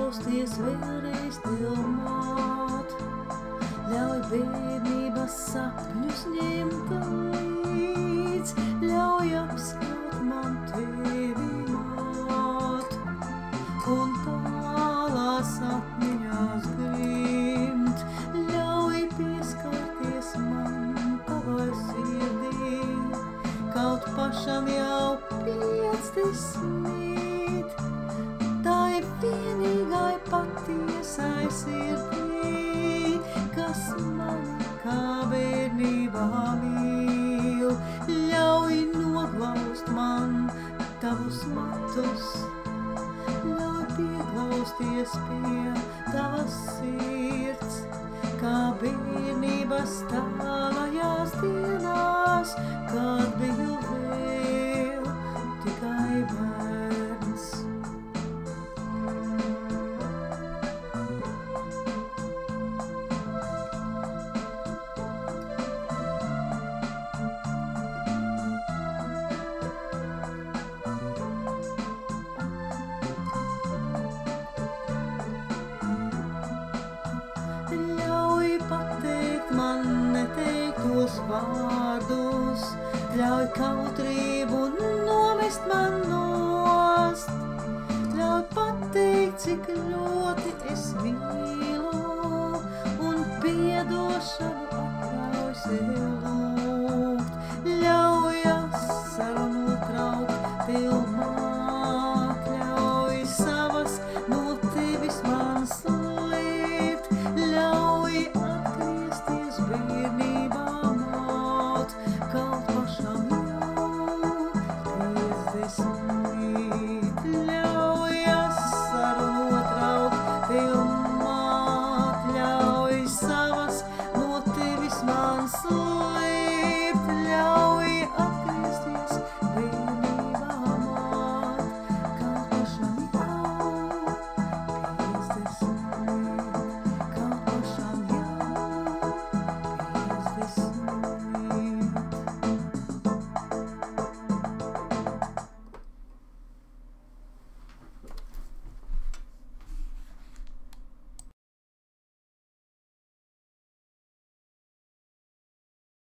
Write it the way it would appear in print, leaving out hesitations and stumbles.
pieklausties vēlreiz tev māt. Ļauj bērnības sapņus ņemt līdz, ļauj apskaut man tevi māt. Un tālās atmiņās grimt, ļauj pieskarties man tavai sirdī, kaut pašam jau 50, tai vienīgai patiesai sirdī, kas mani kā bērnībā mīl. Ļauj noglaust man tavus matus, ļauj pieklausties pie tavas sirds, kā bērnības tālajās dienās, kad biju vēl.